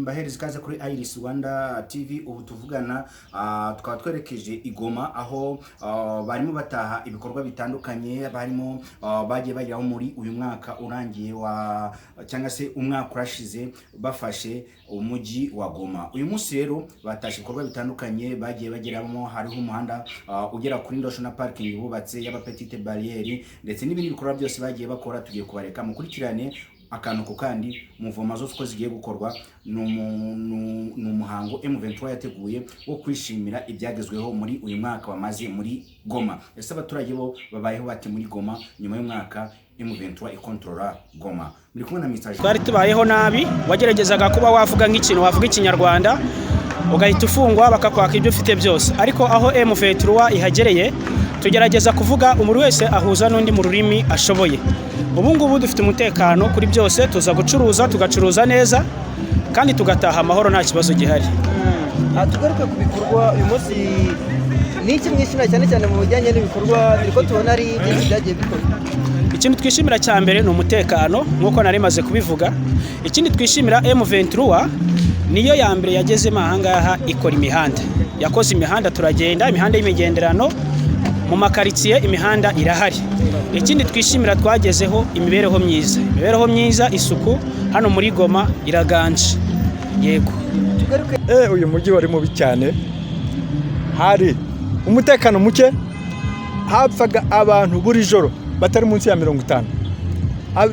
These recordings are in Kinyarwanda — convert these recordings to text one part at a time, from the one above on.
mbahereza ikaze kuri Iris Rwanda TV. Ubu tuvugana tukaba twerekeje igoma aho barimo bataha ibikorwa bitandukanye, barimo bagiye bageraho muri uyu mwaka urangiye wa cyangwa se umwaka urashize bafashe umujyi wa Goma. Uyu munsi rero batashe ibikorwa bitandukanye bagiye bageramo, hariho umuhanda ugera kuri National Parking bubatse y'aba Petite Barriere ndetse n'ibindi bikorwa byose bagiye bakora. Tugiye kubareka mukurikirane akantu ko kandi muvoma zose uko zigiye gukorwa. N'umuhango M23 yateguye wo kwishimira ibyagezweho muri uyu mwaka bamaze muri Goma. Ese abaturage bo babayeho bati muri Goma nyuma y'umwaka M23 ikontrola Goma? Muri kumwe na Mr. Twari tubayeho nabi, wageragezaga kuba wavuga nk'ikintu, wavuga ikinyarwanda ugahita ufungwa bakakwaka ibyo ufite byose, ariko aho M23 ihagereye tugerageza kuvuga umuntu wese ahuza n'undi mu rurimi ashoboye. Ubu ngubu dufite umutekano kuri byose, tuza gucuruza tugacuruza neza kandi tugataha amahoro nta kibazo gihari. Tugaruke ku bikorwa uyu munsi n'iki mwishimira cyane cyane mu bijyanye n'ibikorwa biriko tubona ari byinshi byagiye bikorwa. Ikintu twishimira cya mbere ni umutekano nk'uko nari maze kubivuga. Ikindi twishimira M23 niyo ya mbere yageze mahangaha ikora imihanda, yakoze imihanda, turagenda imihanda y'imigenderano mu makaritsiye, imihanda irahari. Ikindi twishimira twagezeho imibereho myiza, isuku hano muri Goma iraganje. Yego, uyu mujyi wari mubi cyane, hari umutekano muke, hapfaga abantu buri joro batari munsi ya 50.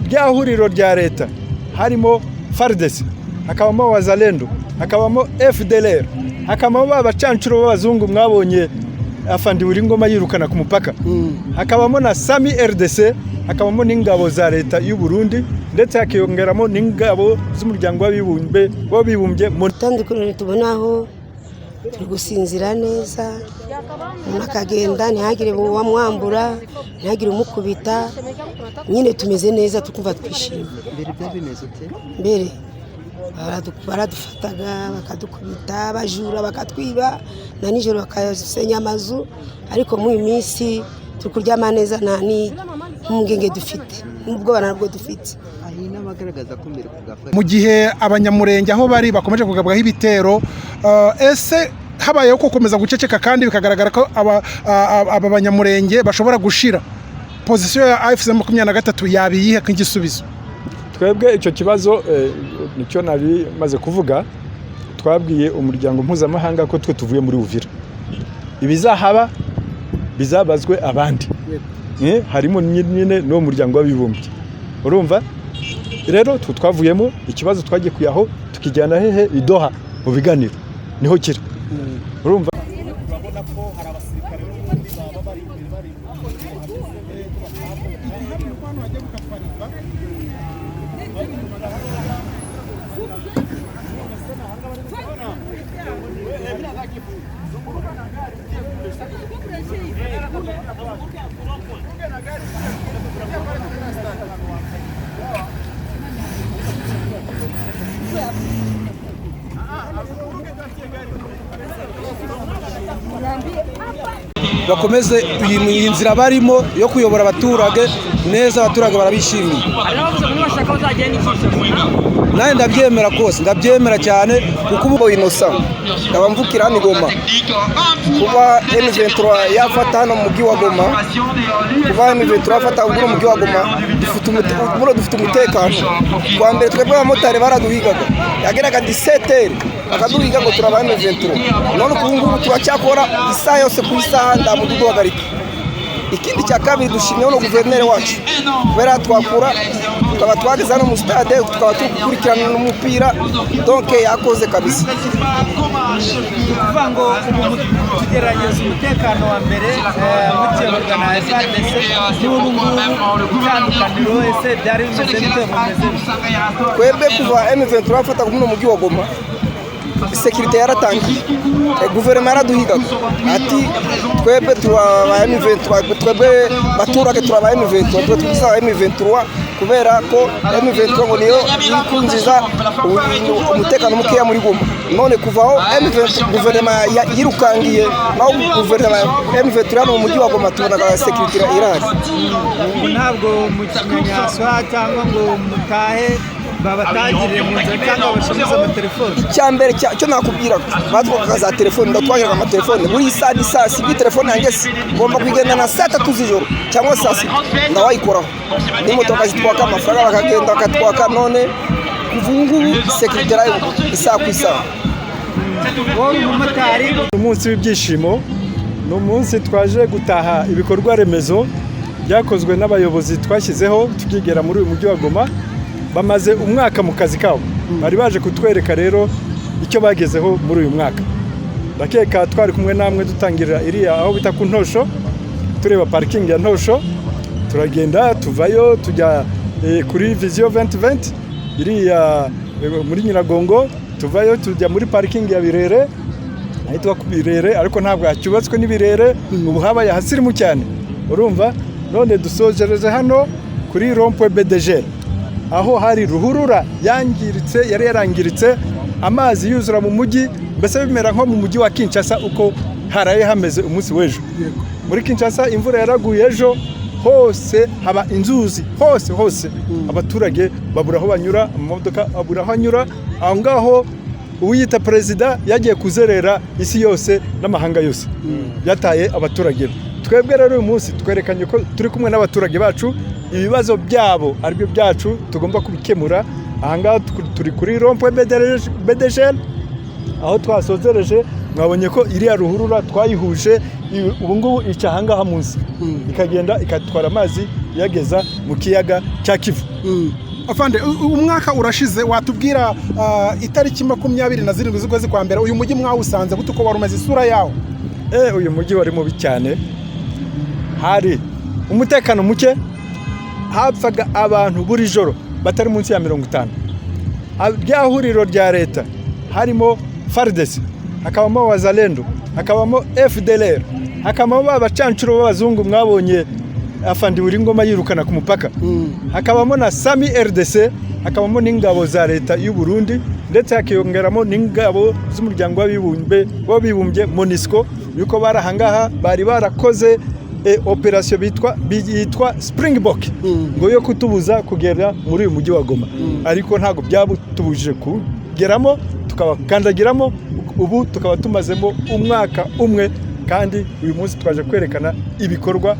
Ryahuriro rya leta harimo FARDC, hakabamo Wazalendo, hakabamo FDLR, hakabamo abacancuro b'abazungu mwabonye afandi buri ngoma yirukana ku mupaka, hakabamo na Sami RDC, hakabamo n'ingabo za leta y'u Burundi ndetse hakiyongeramo n'ingabo z'umuryango w'abibumbye. Mu tandukanye tubonaho turi gusinzira neza, nakagenda ntihagire uwamwambura, ntihagire umukubita, nyine tumeze neza tukumva twishimye. Mbere byabimeze ute? Mbere baradufataga bakadukubita, bajura bakatwiba, na nijoro bakasenya amazu, ariko mu minsi turi kuryama neza, nta n'umugenge dufite n'ubwo banarwo dufite. Mu gihe abanyamurenge aho bari bakomeje kugabwaho ibitero, ese habayeho gukomeza guceceka kandi bikagaragara ko aba banyamurenge bashobora gushira, pozisiyo ya AFC 23 yabiyihe nk'igisubizo? Twebwe icyo kibazo nicyo nari maze kuvuga, twabwiye umuryango mpuzamahanga ko twe tuvuye muri Uvira, ibizahaba bizabazwe abandi, harimo nyine no muryango w'abibumbye. Urumva rero twavuyemo ikibazo twagiye kuyaho tukijyana hehe Idoha mu biganiro niho kira. Urumva urabona ko hari abasirikare n'ubundi baba bari bakomeze iyi nzira barimo yo kuyobora abaturage neza, abaturage barabishimiye. Naye ndabyemera kose, ndabyemera cyane kuko ubu Innocent abamvukira hano Goma, kuba M23 yafata hano mu mujyi wa Goma, kuba M23 yafata ubwo mu mujyi wa Goma, dufite umutekano. Kwa mbere twebwe abamotari baraduhigaga, yageraga 17h akaduhiga ngo turaba M23, none ubu ngubu turacyakora isaha yose ku isaha ndamuduhagarika. Ikindi cya kabiri dushimye no guverineri wacu, kubera twakura tukaba twageze hano mu stade, tukaba tukurikirana n'umupira, donc yakoze kabisa. Kuvuga ngo tugerageza umutekano wa mbere mukeburwa na FARDC n'ubu ngubu itandukaniro ese byari bimeze bite mu meze? Twebwe kuva M23 afata kuno mujyi wa Goma, sekirite yaratangiye, guverinoma yaraduhigaga ati twebwe turaba M23, twebwe baturage turaba M23, twebwe M23 kubera ko M23 ngo niyo yikunziza umutekano mukeya muri Goma. None kuvaho M23 guverinoma yirukangiye, naho guverinoma M23 hano mu mujyi wa Goma tubona sekirite irahari. Ntabwo mu kimenyaswa cyangwa ngo mutahe babatangirire mu nzira cyangwa bashyize amatelefoni. icya mbere cyo nakubwira batwakaga za telefoni ndatwagiraga amatelefoni buri saa n'isaa si telefone yanjye si ngomba kuyigenda na saa 3 z'ijoro cyangwa saa 6 ndawayikoraho n'imodoka zitwaka amafaranga bakagenda bakatwaka none kuva ubu ngubu sekirite rayo isaha ku isaha. wowe umumotari umunsi w'ibyishimo ni umunsi twaje gutaha ibikorwa remezo byakozwe n'abayobozi twashyizeho tukigera muri uyu mujyi wa Goma bamaze umwaka mu kazi kabo bari baje kutwereka rero icyo bagezeho muri uyu mwaka. Ndakeka twari kumwe namwe dutangirira iriya aho bita ku Ntosho tureba parking ya Ntosho turagenda tuvayo tujya kuri Vision 2020 iriya muri Nyiragongo tuvayo tujya muri parking ya Birere ahitwa ku Birere ariko ntabwo hacyubatswe n'Ibirere ubu habaye hasirimu cyane urumva. None dusojereje hano kuri Rond-Point BDG aho hari ruhurura yangiritse yari yarangiritse amazi yuzura mu mujyi mbese bimera nko mu mujyi wa Kinshasa uko haraye hameze umunsi w'ejo. Muri Kinshasa imvura yaraguye ejo hose haba inzuzi hose abaturage babura aho banyura amamodoka abura aho anyura aho ngaho uwiyita perezida yagiye kuzerera isi yose n'amahanga yose yataye abaturage. Twebwe rero uyu munsi twerekanye ko turi kumwe n'abaturage bacu ibibazo byabo aribyo byacu tugomba kubikemura. Aha ngaha turi kuri Rond-Point BDG aho twasozereje mwabonye ko iriya ruhurura twayihuje ubu ngubu ica aha ngaha munsi ikagenda ikatwara amazi yageza mu kiyaga cya Kivu. Afande umwaka urashize watubwira itariki 27 z'ukwezi kwa mbere uyu mujyi mwawusanze gute uko warumaze isura yawo? Uyu mujyi wari mubi cyane hari umutekano muke hapfaga abantu buri joro batari munsi ya 50. Ryahuriro rya leta harimo FARDC hakabamo Wazalendo hakabamo FDLR hakabamo abacancuro b'abazungu mwabonye afandi uri ngoma yirukana ku mupaka hakabamo na Sami RDC hakabamo n'ingabo za leta y'u Burundi ndetse hakiyongeramo n'ingabo z'umuryango w'abibumbye MONUSCO yuko barahangaha bari barakoze operation yitwa Springbok ngo yo kutubuza kugera muri uyu mujyi wa Goma ariko ntago byabutubujije kugeramo tukabakandagiramo ubu tukaba tumazemo umwaka umwe kandi uyu munsi twaje kwerekana ibikorwa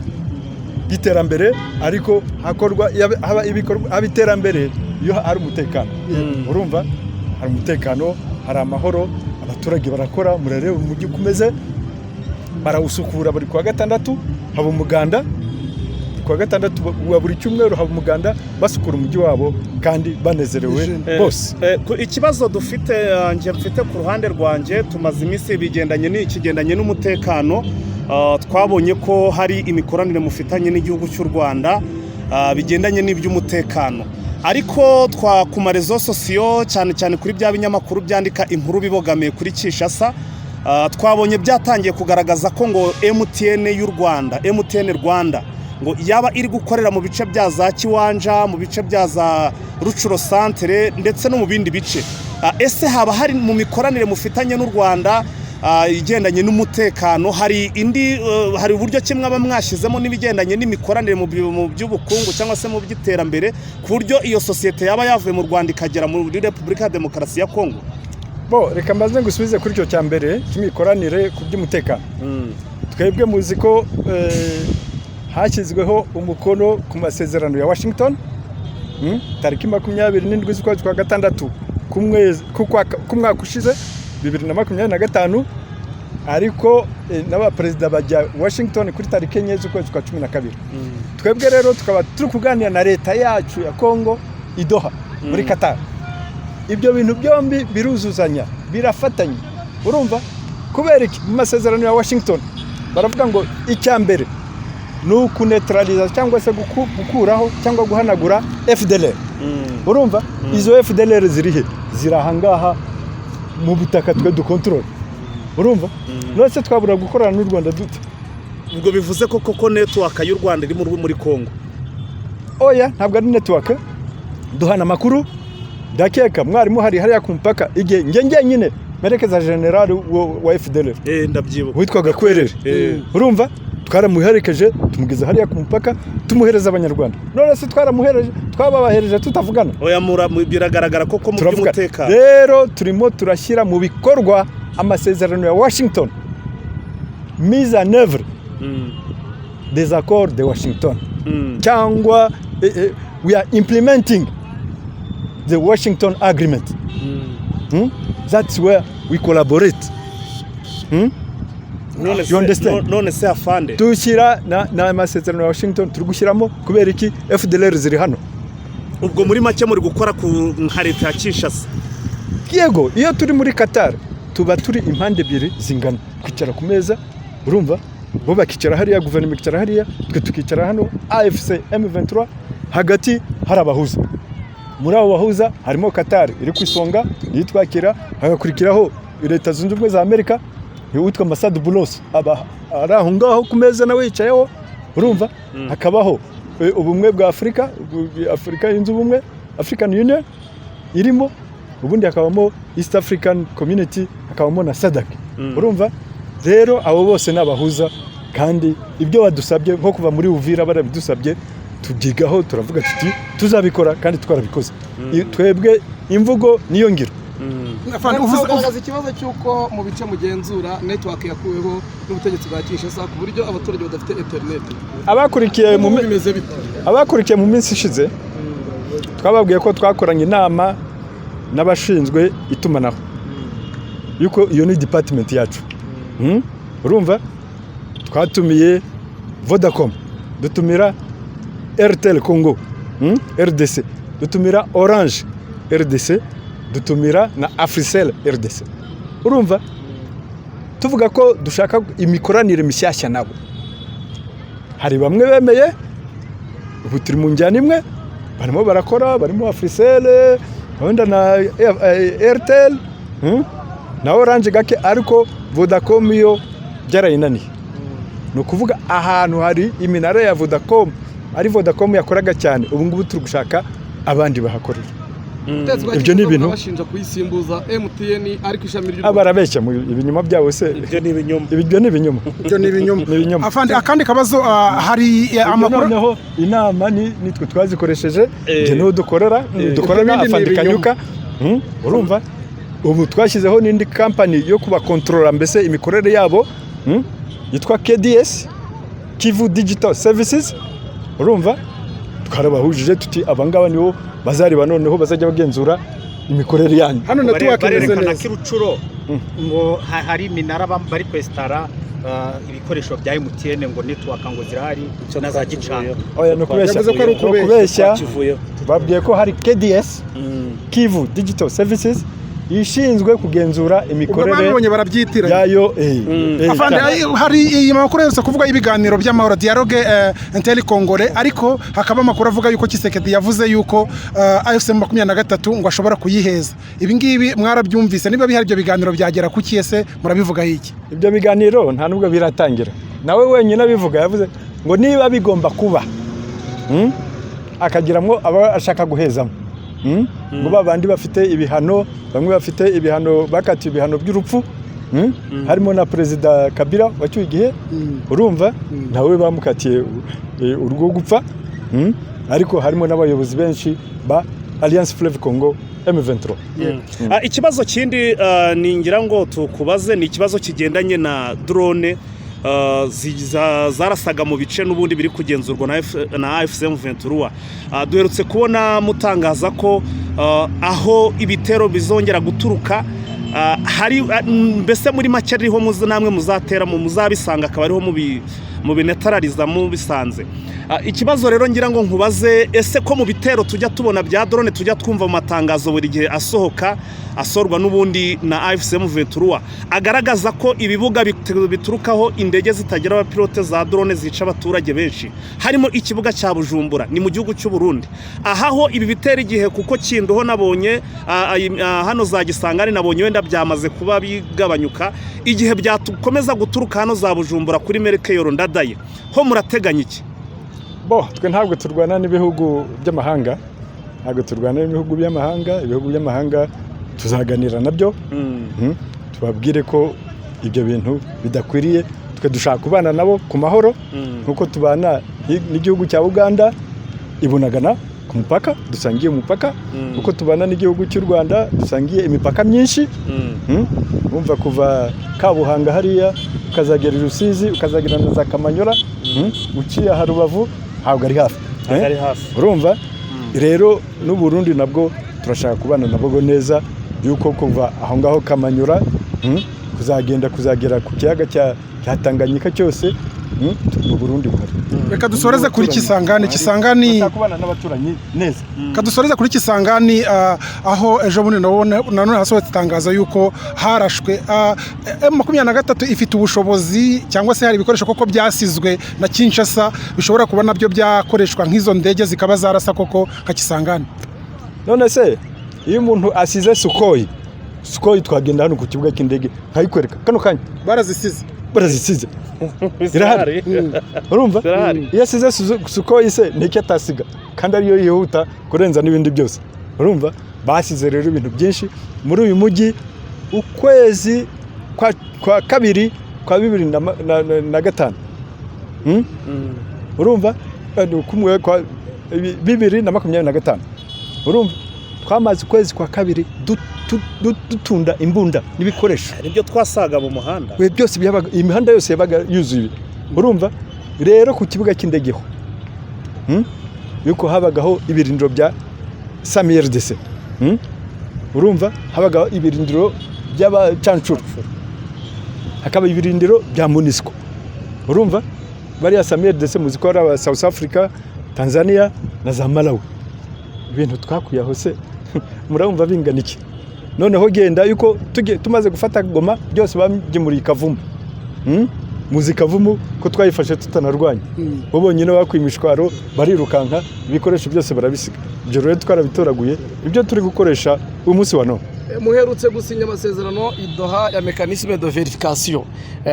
by'iterambere ariko hakorwa haba ibikorwa abiterambere iyo hari umutekano urumva hari umutekano hari amahoro abaturage barakora murareba umujyi kumeze barawusukura buri kwa gatandatu haba umuganda kwa gatandatu wa buri cyumweru haba umuganda basukura umujyi wabo kandi banezerewe bose. Ikibazo dufite nje mfite ku ruhande rwanje tumaze iminsi bigendanye n'umutekano twabonye ko hari imikoranire mufitanye n'igihugu cy'u Rwanda bigendanye n'iby'umutekano ariko ku marezo sosiyo cyane kuri bya binyamakuru byandika inkuru bibogamiye kuri Kinshasa twabonye byatangiye kugaragaza ko ngo MTN y'u Rwanda MTN Rwanda ngo yaba iri gukorera mu bice bya za Kiwanja mu bice bya za Rucuro Centre ndetse no mu bindi bice. Ese haba hari mu mikoranire mufitanye n'u Rwanda igendanye n'umutekano hari uburyo kimwe abamwashizemo n'ibigendanye n'imikoranire mu by'ubukungu cyangwa se mu by'iterambere ku buryo iyo societe yaba yavuye mu Rwanda ikagera muri Repubulika ya Demokarasi ya Kongo? Reka mbaze ngusubize kuri cyo cyambere cy'imikoranire ku by'umutekano. Twebwe muzi ko hashyizweho umukono ku masezerano ya Washington tariki 27 z'ukwezi kwa gatandatu kumwaka ushize 2025 ariko n'abaperezida bajya Washington kuri tariki 4 z'ukwezi kwa 12. Twebwe rero tukaba turi kuganira na leta yacu ya Kongo idoha muri Qatar. Ibyo bintu byombi biruzuzanya birafatanye urumva kubera iki mu masezerano ya Washington baravuga ngo icyambere nuko neutraliza cyangwa se gukuraho cyangwa guhanagura FDLR urumva izo FDLR zirihe zirahangaha mu butaka twe dukontrol urumva nose twabura gukorana n'u Rwanda dute ubwo bivuze ko network y'u Rwanda iri muri Kongo? Oya ntabwo ari network duhana amakuru ndakeka mwarimu hari hariya ku mpaka igihe nyine merekeza general wa FDLR ndabyibuka witwaga Kwerere urumva twaramuherekeje tumugeza hariya ku mupaka tumuhereza abanyarwanda none se twaramuhereje twababahereje tutavugana oya biragaragara koko mu by'umutekano rero turimo turashyira mu bikorwa amasezerano ya Washington mise en œuvre des accords de Washington cyangwa we are implementing the Washington agreement that's where we collaborate none se afande dushyira na amasezerano ya Washington turi gushyiramo kubera iki FDLR ziri hano ubwo muri make muri gukora ku nka leta ya Kinshasa yego iyo turi muri Qatar tuba turi impande ebyiri zingana kwicara ku meza urumva bo bakicara hariya guverinoma ikicara hariya twe tukicara hano AFC M23 hagati hari abahuza muri abo bahuza harimo Qatar iri ku isonga yitwakira hagakurikiraho leta zunze ubumwe za Amerika witwa Masad Boulos araho ngaho ku meza nawe yicayeho urumva hakabaho ubumwe bwa Afrika yunze ubumwe African Union irimo ubundi hakabamo East African Community hakabamo na SADC urumva rero abo bose nabahuza kandi ibyo badusabye nko kuva muri Uvira barabidusabye tubyigaho turavuga tuti tuzabikora kandi twarabikoze twebwe imvugo niyo ngiro uvuze ikibazo cy'uko mu bice mugenzura network yakuweho n'ubutegetsi bwa Kinshasa ku buryo abaturage badafite internet abakurikiye mu minsi ishize twababwiye ko twakoranye inama n'abashinzwe itumanaho yuko iyo ni department yacu urumva twatumiye Vodacom dutumira Airtel Congo RDC dutumira Orange RDC dutumira na Africell RDC urumva tuvuga ko dushaka imikoranire mishyashya nabo hari bamwe bemeye ubu turi mu njyana imwe barimo barakora barimo Africell wenda na Airtel na Orange gake ariko Vodacom yo byarayinaniye no kuvuga ahantu hari iminara ya Vodacom ari Vodacom yakoraga cyane ubu ngubu turi gushaka abandi bahakorera ibyo ni ibintu bashinja kuyisimbuza MTN ariko ishami ry'u abarabeshya mu ibinyoma byabo se ibyo ni ibinyoma afande akandi kabazo hari amakuru noneho inama nitwe twazikoresheje je no dukorana afandikanyuka urumva ubu twashyizeho n'indi company yo kuba controller mbese imikorere yabo yitwa KDS Kivu Digital Services urumva twarabahujije tuti abangaba nibo bazariba noneho bazajya bagenzura imikorere yanyu hano barerekana kirucuro ngo hari minara bari kwestara ibikoresho bya MTN ngo network ngo zirahari naza gicana oya no kubeshya babwiye ko hari KDS Kivu Digital Services ishinzwe kugenzura imikorere yayo afande hari iyi makuru yose kuvuga ibiganiro by'amahoro dialogue intercongolais ariko hakaba amakuru avuga yuko Kisekedi yavuze yuko AFC 23 ngo ashobora kuyiheza ibi ngibi mwarabyumvise niba bihari ibyo biganiro byagera ku kiyese murabivuga iki ibyo biganiro nta nubwo biratangira nawe wenyine abivuga yavuze ngo niba bigomba kuba akagiramo aba ashaka guhezamo ngo babandi bafite ibihano bamwe bafite ibihano bakati ibihano by'urupfu harimo na Perezida Kabila wacyuye igihe urumva nawe bamukatiye urwo gupfa ariko harimo n'abayobozi benshi ba Alliance Fleuve Congo M23 ikibazo kindi ningira ngo tukubaze ni ikibazo kigendanye na drone zarasaga mu bice n'ubundi biri kugenzurwa na AFC M23 duherutse kubona mutangaza ko aho ibitero bizongera guturuka hari mbese muri make ariho namwe muzatera muzabisanga akaba ariho mu binetarariza mu bisanze ikibazo rero ngira ngo nkubaze ese ko mu bitero tujya tubona bya drone tujya twumva mu matangazo buri gihe asorwa n'ubundi na AFC M23 agaragaza ko ibibuga biturukaho indege zitagira abapilote za drone zica abaturage benshi harimo ikibuga cya Bujumbura ni mu gihugu cy'u Burundi ahaho ibi bitera igihe kuko kindoho nabonye hano za Gisangani nabonye wenda byamaze kuba bigabanyuka igihe byatukomeza guturuka hano za Bujumbura kuri Merkeyo Ndadaye ho murateganya iki twe ntabwo turwana n'ibihugu by'amahanga ibihugu by'amahanga tuzaganira nabyo tubabwire ko ibyo bintu bidakwiriye twe dushaka kubana nabo ku mahoro nkuko tubana n'igihugu cya Uganda ibunagana ku mupaka dusangiye umupaka uko tubana n'igihugu cy'u Rwanda dusangiye imipaka myinshi umva kuva Kabuhanga hariya ukazagera Rusizi ukazagera na za Kamanyola uciye ha Rubavu ntabwo ari hafi urumva rero n'u Burundi nabwo turashaka kubana nabo neza yuko kuva aho ngaho Kamanyola kuzagera ku kiyaga cya Tanganyika cyose mu Burundi buhari. Reka dusoreze kuri Kisangani kubana n'abaturanyi neza. Kadusoreze kuri Kisangani aho ejo bundi nanone hasohotse itangazo yuko harashwe M23 ifite ubushobozi cyangwa se hari ibikoresho koko byasizwe na Kinshasa bishobora kuba nabyo byakoreshwa nk'izo ndege zikaba zarasa koko ka Kisangani. None se iyo umuntu asize Sukhoi twagenda hano ku kibuga cy'indege nkayikwereka kano kanya barazisize irahari urumva iyo asize Sukhoi se niki atasiga kandi ariyo yihuta kurenza n'ibindi byose urumva basize rero ibintu byinshi muri uyu mujyi ukwezi kwa kabiri kwa 2005 urumva kumwe kwa 2025 urumva twamaze ukwezi kwa kabiri dutunda imbunda n'ibikoresho nibyo twasaga mu muhanda byose byabaga imihanda yose yabaga yuzuye urumva rero ku kibuga cy'indege ho yuko habagaho ibirindiro bya SAMIRDC urumva habagaho ibirindiro by'abacancuro hakaba ibirindiro bya MONUSCO urumva bari ya SAMIRDC muzikora aba South Africa Tanzania na za Malawi ibintu twakuye aho se murumva bingana iki noneho genda yuko tumaze gufata Goma byose bamgemuriye Kavumu muzikavumu ko twayifashe tutanarwanya bobonyine bakwimishwaro barirukanka ibikoresho byose barabisiga ibyo rero twarabitoraguye ibyo turi gukoresha uyu munsi wa none muherutse gusinya amasezerano idoha ya mécanisme de vérification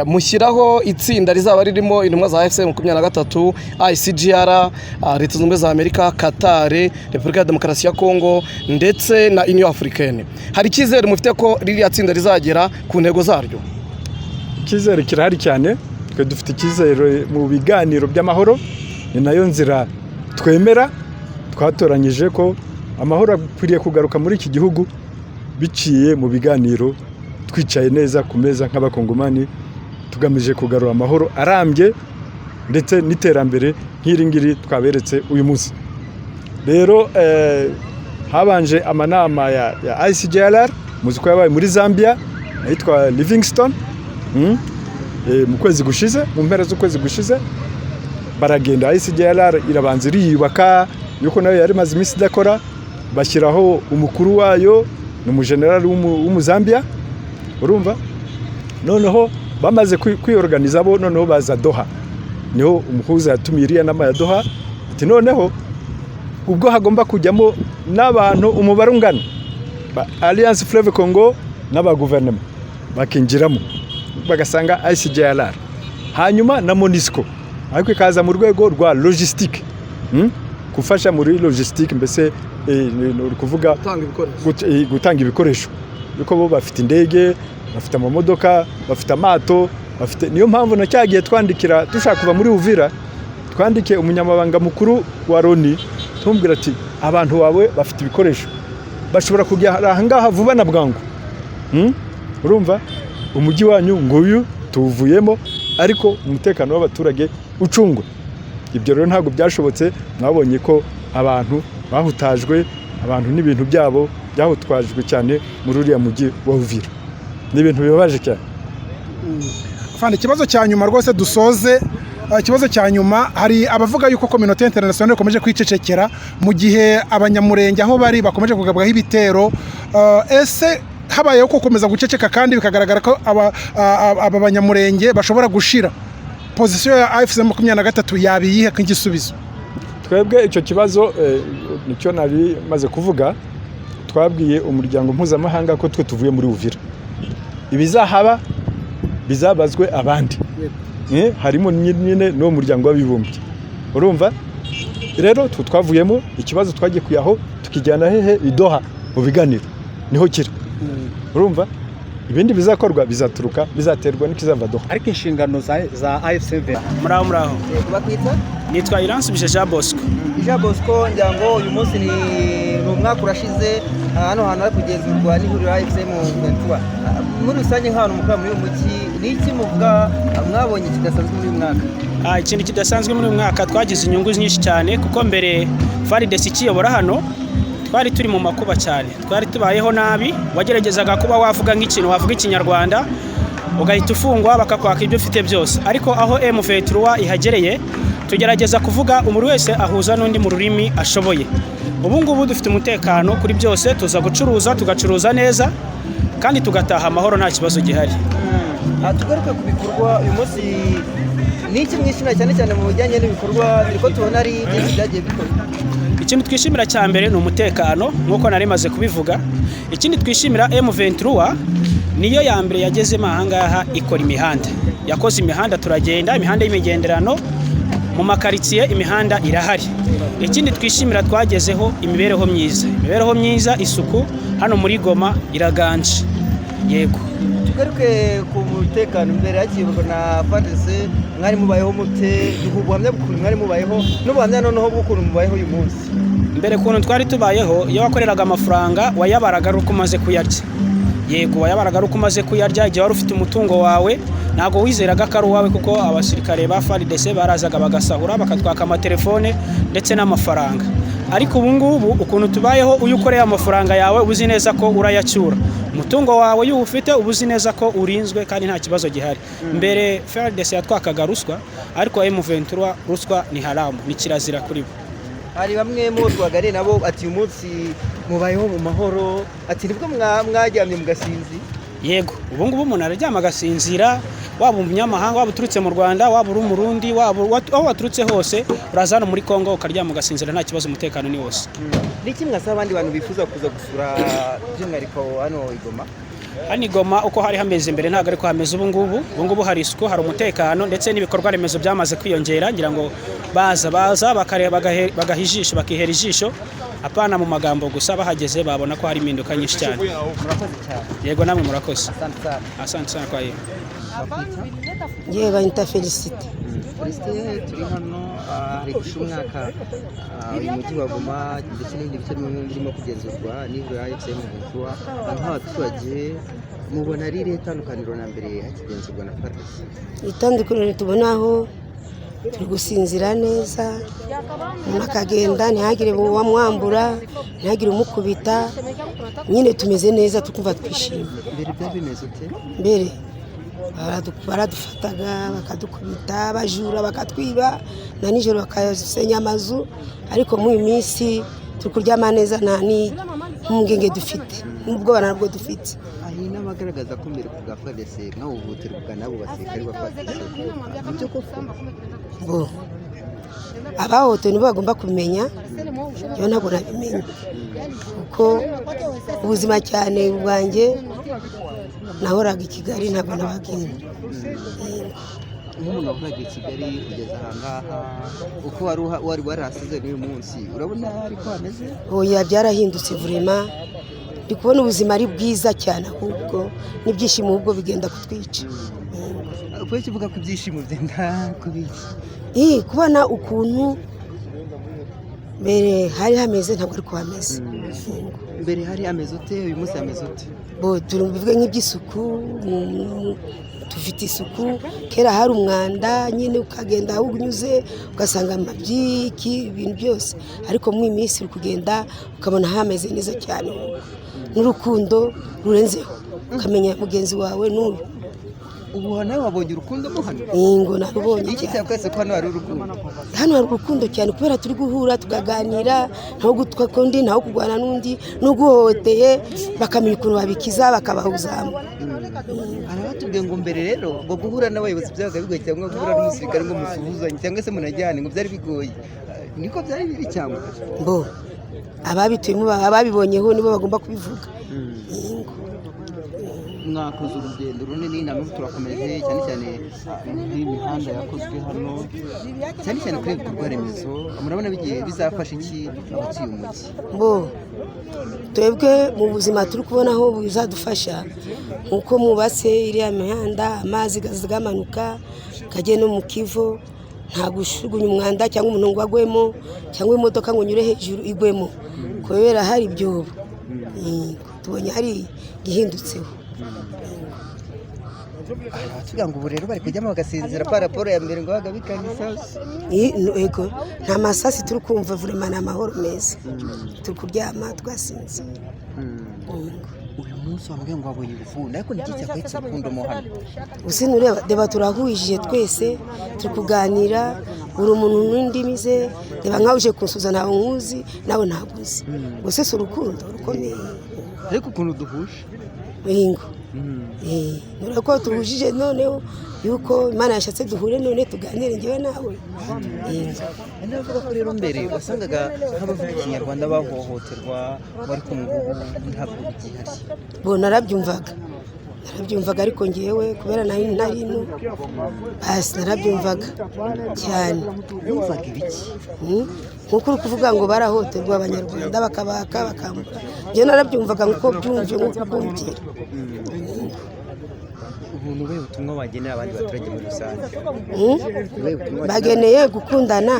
mushyiraho itsinda rizaba ririmo intumwa za FCM 23 ICGR Leta Zunze za Amerika Qatar Repubulika ya Demokarasi ya Kongo ndetse na Union Africaine hari kizere mufite ko ririya tsinda rizagera ku ntego zaryo ikizere kirahari cyane twe dufite ikizere mu biganiro by'amahoro ni nayo nzira twemera twatoranyije ko amahoro akwiriye kugaruka muri iki gihugu biciye mu biganiro twicaye neza ku meza nk'abakongomani tugamije kugarura amahoro arambye ndetse n'iterambere nk'iringiri twaberetse uyu munsi rero habanje amanama ya ICGLR muziko yabaye muri Zambia yitwa Livingstone mu kwezi gushize mu mpera z'ukwezi gushize baragenda ICGLR irabanza iriyubaka yuko nayo yari maze iminsi idakora bashyiraho umukuru wayo n'umujenerali w'umuzambia urumva noneho bamaze kwiorganiza bo noneho baza Doha niho umuhuza yatumiriye nama ya Doha ati noneho ubwo hagomba kujyamo n'abantu umubare ungana Alliance Fleuve Congo n'aba gouvernement bakinjiramo bagasanga ICGLR hanyuma na MONUSCO ariko ikaza mu rwego rwa logistique kufasha muri logistique mbese kuvuga gutanga ibikoresho yuko bo bafite indege bafite amamodoka bafite amato bafite niyo mpamvu na cyagiye twandikira dushaka kuva muri Uvira twandike umunyamabanga mukuru wa Loni tumbwira ati abantu bawe bafite ibikoresho bashobora kujya ahangaha vuba na bwangu urumva umujyi wanyu nguyu tuvuyemo ariko umutekano w'abaturage ucungwe ibyo rero ntabwo byashobotse mwabonye ko abantu bahutajwe abantu n'ibintu byabo byahutwajwe cyane muri uriya mujyi wa Uvira n'ibintu bibabaje cyane Fande ikibazo cya nyuma rwose dusoze ikibazo cya nyuma hari abavuga yuko communauté internationale ikomeje kwicecekera mu gihe abanyamurenge aho bari bakomeje kugabwaho ibitero ese habayeho ko komeza guceceka kandi bikagaragara ko aba banyamurenge bashobora gushira position ya AFC 23 yabiyihe k'igisubizo twebwe icyo kibazo nicyo nari maze kuvuga twabwiye umuryango mpuzamahanga ko twe tuvuye muri Uvira ibizahaba bizabazwe abandi harimo nyine no muryango w'abibumbye urumva rero twavuyemo ikibazo twagiye kuyaho tukijyana hehe idoha mu biganiro niho kiri urumva ibindi bizakorwa bizaturuka bizaterwa n'ikizava duha. ariko inshingano za AFC muraho bakwita nitwa Iransubije Jean Bosco. Jean Bosco ngira ngo uyu munsi ni umwaka urashize hano hantu hari kugenzurwa n'ihuriro AFC M23 muri rusange nk'ahantu mukora muri uyu mujyi ni iki muvuga mwabonye kidasanzwe muri uyu mwaka? Ikintu kidasanzwe muri uyu mwaka twagize inyungu nyinshi cyane kuko mbere FARDC ikiyobora hano twari turi mu makuba cyane, twari tubayeho nabi, wageragezaga kuba wavuga nk'ikintu wavuga ikinyarwanda ugahita ufungwa bakakwaka ibyo ufite byose, ariko aho M23 ihagereye tugerageza kuvuga umuntu wese ahuza n'undi mu rurimi ashoboye. Ubu ngubu dufite umutekano kuri byose, tuza gucuruza tugacuruza neza kandi tugataha amahoro nta kibazo gihari. Tugaruke ku bikorwa uyu munsi ni iki mwishimira cyane cyane mu bijyanye n'ibikorwa biriko tubona ari byinshi byagiye bikorwa? Ikintu twishimira cya mbere ni umutekano nk'uko nari maze kubivuga. Ikindi twishimira M23 niyo ya mbere yageze mahangaha ikora imihanda, yakoze imihanda, turagenda imihanda y'imigenderano mu makaritsiye, imihanda irahari. Ikindi twishimira twagezeho imibereho myiza, isuku hano muri Goma iraganje. Yego, tugaruke ku mutekano imbere yakibwa na FARDC mwari mubayeho mute? Ubuhamya bw'ukuntu mwari mubayeho n'ubuhamya noneho bw'ukuntu mubayeho uyu munsi. Mbere kuntu twari tubayeho, iyo wakoreraga amafaranga wayabaraga ari uko umaze kuyarya. Yego, wayabaraga ari uko umaze kuyarya, igihe wari ufite umutungo wawe ntago wizeraga ko ari uwawe, kuko abasirikare ba FARDC barazaga bagasahura bakatwaka amatelefone ndetse n'amafaranga. Ariko ubu ngubu ukuntu tubayeho, uyu ukoreye amafaranga yawe ubuzi neza ko urayacyura, umutungo wawe iyo ufite ubuzi neza ko urinzwe kandi nta kibazo gihari. Mbere FARDC yatwakaga ruswa, ariko M23 ruswa ni haramu, ni kirazira kuri bo. Hari bamwe mu twagare nabo ati uyu munsi mubayeho mu mahoro, ati nibwo mwajyamye mugasinzi. Yego, ubu ngubu umuntu araryama agasinzira, waba umunyamahanga, waba uturutse mu Rwanda, waba uri umurundi, waba aho waturutse hose, uraza hano muri Kongo ukaryama ugasinzira nta kibazo, umutekano ni wose. Niki mwasaba abandi bantu bifuza kuza gusura by'umwihariko hano i Goma? Hano i Goma uko hari hameze mbere ntabwo ariko hameze ubu ngubu. Ubu ngubu hari isuku, hari umutekano ndetse n'ibikorwa remezo byamaze kwiyongera, ngira ngo baza bakareba bagahijisho, bakihera ijisho, apana mu magambo gusa, bahageze babona ko hari impinduka nyinshi cyane. Murakoze cyane. Yego, namwe murakoze. Asante sana kwa hiyo. Yewe bayita Felicite. Felicite, turi hano hari gushumwaka uyu mujyi wa Goma ndetse n'ibindi bice birimo kugenzurwa n'ihuriro AFC M23. Nk'abaturage mubona ari irihe tandukaniro na mbere hakigenzurwa na FARDC? Itandukaniro tubonaho turi gusinzira neza, umuntu akagenda ntihagire uwamwambura, ntihagire umukubita, nyine tumeze neza tukumva twishimye. Mbere byari bimeze ute? Mbere baradufataga bakadukubita, abajura bakatwiba, na nijoro bakasenya amazu, ariko muri iyi minsi turi kuryama neza, nta mpungenge dufite n'ubwoba ntabwo dufite. Hari n'abagaragaza ko mbere ku bwa FARDC nk'ubuhutirwa n'abo basirikare ba FARDC ibyo koko abahohotewe nibo bagomba kumenya, yo ntabwo nabimenya kuko ubuzima cyane bwanjye nahoraga i Kigali, ntabwo nabagenda. Nk'umuntu wahoraga i Kigali kugeza ahangaha uko wari warasize n'uyu munsi urabona ariko hameze? Oya, byarahindutse vraiment, ndi kubona ubuzima ari bwiza cyane, ahubwo n'ibyishimo ahubwo bigenda kutwica. Uko kivuga ko ibyishimo byenda kubiki? Kubona ukuntu mbere hari hameze ntabwo ari kuhameze. Mbere hari ameze ute, uyu munsi ameze ute? Tubivuge nk'iby'isuku, tufite isuku. Kera hari umwanda nyine, ukagenda aho unyuze ugasanga amabyiki ibintu byose, ariko mu minsi uri kugenda ukabona hameze neza cyane, n'urukundo rurenzeho, ukamenya mugenzi wawe n'uyu. Ubu nawe wabonye urukundo mo hano? Ngo narubonye. Iki cyakwese ko hano hari urukundo? Hano hari urukundo cyane kubera turi guhura tukaganira, ntaho gutwa kundi, ntaho kurwana n'undi, n'uguhohoteye bakamenya ukuntu babikiza bakabahuzamo. Arabatubwiye ngo mbere rero ngo guhura n'abayobozi byabaga bigoye, cyangwa guhura n'umusirikare ngo musuhuzanye cyangwa se munajyane ngo byari bigoye, niko byari biri cyangwa? Ababituyemo ababibonyeho nibo bagomba kubivuga. mwakoze urugendo runini na n'ubu turakomeje cyane cyane n'imihanda yakozwe hano cyane cyane kuri ibikorwa remezo murabona bigiye bizafasha iki abatuye umujyi bo twebwe mu buzima turi kubona aho bizadufasha nkuko mubatse iriya mihanda amazi gazamanuka kajye no mu kivo nta gushugunya umwanda cyangwa umuntu ngo agwemo cyangwa imodoka ngo nyure hejuru igwemo kubera hari ibyobo tubonye hari gihindutseho tugira ngo ubu rero bari kujyamo bagasinzira pa raporo ya mbere ngo bagabikanye isasu yego nta masasi turi kumva vraiment ni amahoro meza turi kuryama twasinzira uyu munsi wambwiye ngo wabuye ubuvunda ariko ni iki cyakwitse urukundo mo hano usine ureba deba turahujije twese turi kuganira uri umuntu n'indimi ze deba nkaho uje kunsuza ntawe nkuzi nawe ntabwo uzi gusa si urukundo rukomeye ariko ukuntu duhuje ingo nurako tuhujije noneho yuko Imana yashatse duhure none tuganire njyewe nawe navuga ko rero mbere wasangaga nk'abavuga ikinyarwanda bahohoterwa bari ku ngubu ntabwo bigihari bo narabyumvaga ariko njyewe kubera nari no basi narabyumvaga cyane yumvaga ibiki nkuko uri kuvuga ngo barahoterwa abanyarwanda bakabaka bakambura njye narabyumvaga nkuko byumve nkuko kumbwira ubuntu bwe butumwa wagenera abandi baturage muri rusange bageneye gukundana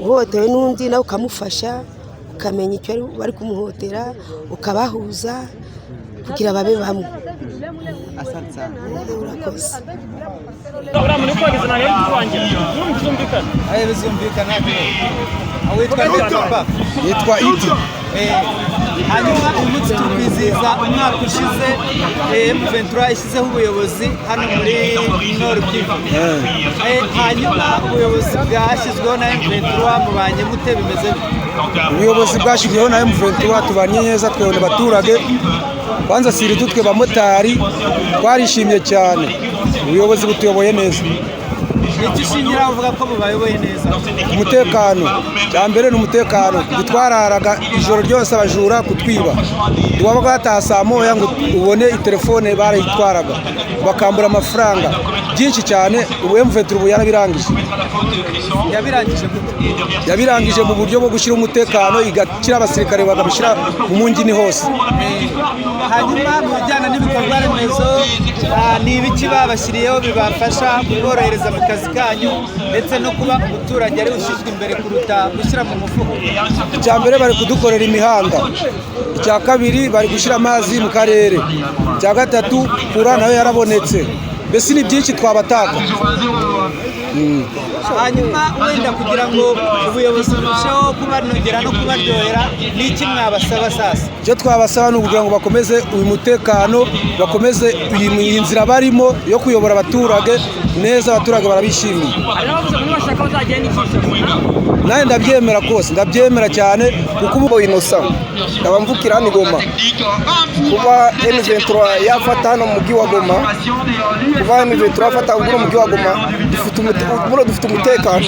uhohotewe n'undi nawe ukamufasha ukamenya icyo bari kumuhotera ukabahuza kugira babe bamwe urakoze uriya muntu ukogeza ntabwo ari kuvangira bizumvikana bizumvikana yitwa Idi hanyuma uyu munsi tukwizihiza umwaka ushize M23 ishyizeho ubuyobozi hano muri Nord Kivu hanyuma ubuyobozi bwashyizweho na M23 mubanye mute bimeze ubuyobozi bwashyizweho na M23 tubanye neza twebwe abaturage kwanza siri dutwe bamotari twarishimye cyane ubuyobozi butuyoboye neza icyo ushingira uvuga ko mubayoboye neza umutekano cyambere n'umutekano dutwararaga ijoro ryose abajura kutwiba duwabaga hataha saa moya ngo ubone itelefone barayitwaraga bakambura amafaranga byinshi cyane ubu M23 ubu yabirangije mu buryo bwo gushyira umutekano igakira abasirikare bagabishyira mu mungini hose hanyuma mu bijyana n'ibikorwa remezo ni ibiki babashyiriyeho bibafasha kuborohereza mu kazi kanyu ndetse no kuba umuturage ari ushyizwe imbere kuruta gushyira mu mufuka icya mbere bari kudukorera imihanda icya kabiri bari gushyira amazi mu karere icya gatatu kura nayo yarabonetse mbese ni byinshi twabataka hanyuma wenda kugira ngo ubuyobozi burusheho kubanogera no kubaryohera n'iki mwabasaba sasa icyo twabasaba ni ukugira ngo bakomeze uyu mutekano bakomeze iyi nzira barimo yo kuyobora abaturage neza abaturage barabishimiye nawe ndabyemera rwose ndabyemera cyane kuko ubu Innocent ndaba mvukira hano i Goma kuba M23 yafata hano mu mujyi wa Goma kuba M23 yafata mu mujyi wa Goma dufite umutekano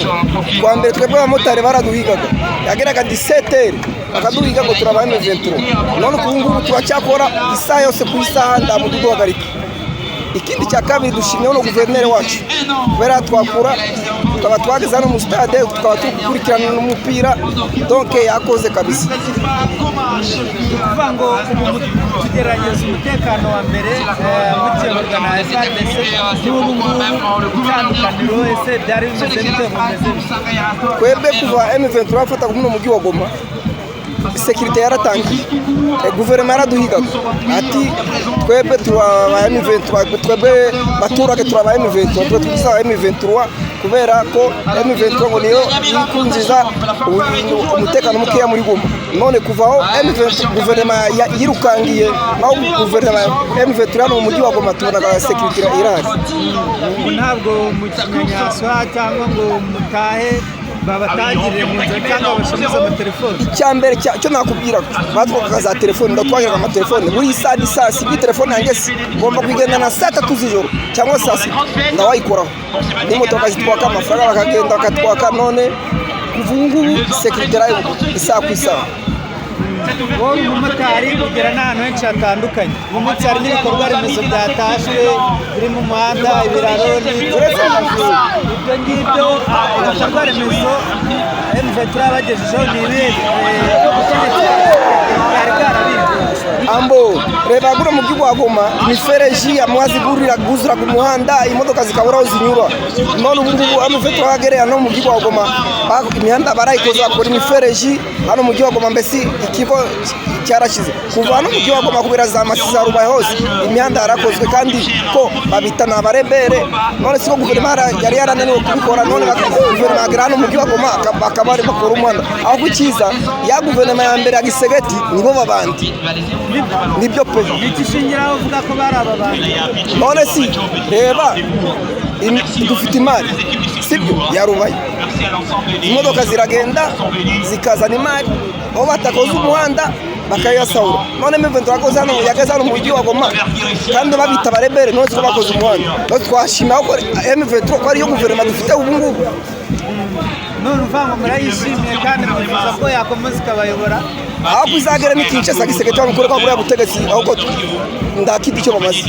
kwa mbere twebwe abamotari baraduhigaga yageraga 17h bakaduhiga ngo turaba M23 none ubu ngubu turacyakora isaha yose ku isaha ndamuduhagarika ikindi cya kabiri dushimye no guverineri wacu kubera twakura tukaba twageze hano mu stade tukaba tukurikirana n'umupira donc yakoze kabisa kuvuga ngo tugerageza umutekano wa mbere mukemurwa na FARDC n'ubu ngubu itandukaniro ese byari bimeze bite mumeze twebwe kuva M23 afata mu mujyi wa Goma sekirite yaratangiye guverinoma yaraduhigaga ati twebwe turaba M23 twebwe baturage turaba M23 twebwe tuzaba M23 kubera ko M23 ngo niyo yikunziza umutekano mukeya muri Goma none kuvaho M23 guverinoma yirukangiye aho guverinoma M23 hano mu mujyi wa Goma tubonaga sekirite irahari ntabwo mukimenyaswa cyangwa ngo mutahe babatangirire mu nzira cyangwa bashyirize amatelefone icyambere cyo nakubwira batwakaga za telefone ndatwagiraga amatelefone buri saa sibyi telefone yanjye ngomba kuyigenda na saa 3 z'ijoro cyangwa saa 6 ndawayikoraho n'imodoka zitwaka amafaranga bakagenda bakatwaka none kuva ubu ngubu sekirite isaha ku isaha wowe umumotari ugera n'ahantu henshi hatandukanye uyu munsi hari n'ibikorwa remezo byatashywe biri mu muhanda ibiraro ibyo ngibyo ibikorwa remezo M23 bagejejeho ni ibihe bwari bwarabinduye ambo reba gura mu gihugu wa Goma imifereji amazi guzura ku muhanda imodoka zikabura aho zinyura none ubu ngubu M23 bagereye no mu gihugu wa Goma imihanda barayikoza bakora imifereji hano mu gihugu wa Goma mbese ikigo cyarashize kuva no mu gihugu wa Goma kubera za masiza rubaye hose imihanda yarakozwe kandi ko babitana abarebere none siko guverinoma yari yarananiwe kubikora none guverinoma agera hano mu gihugu wa Goma bakabari bakora umuhanda aho kukiza ya guverinoma ya mbere ya Gisegeti nibo babandi nibyo pe ikishingiraho uvuga ko bari aba bandi none si reba dufite imari sibyo yarubaye imodoka ziragenda zikazana imari aho batakoze umuhanda bakayasahura none M23 akoze hano yageze hano mu mujyi wa Goma kandi babita barebere none ko bakoze umuhanda no twashima ko M23 ko ari yo guverinoma dufite ubu ngubu none uvanga murayishimiye kandi mwifuza ko yakomeza ikabayobora aho kuzagera ni Kinshasa Gisegeti bamukora kwa butegetsi ahubwo ndakidi cyo bamaze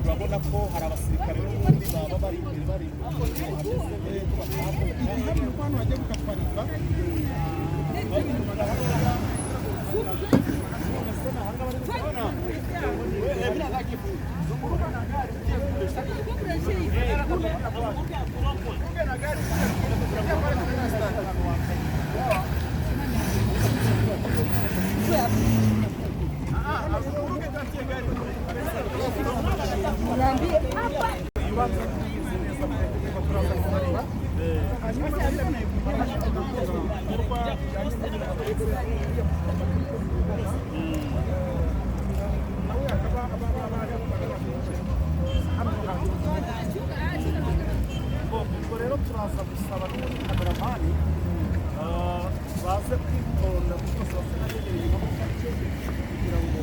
urabona ko hari abasirikare n'ubundi baba bari imbere rero turaza gusaba n'umukameramani baze kwitonda kuko bose basegereye kugira ngo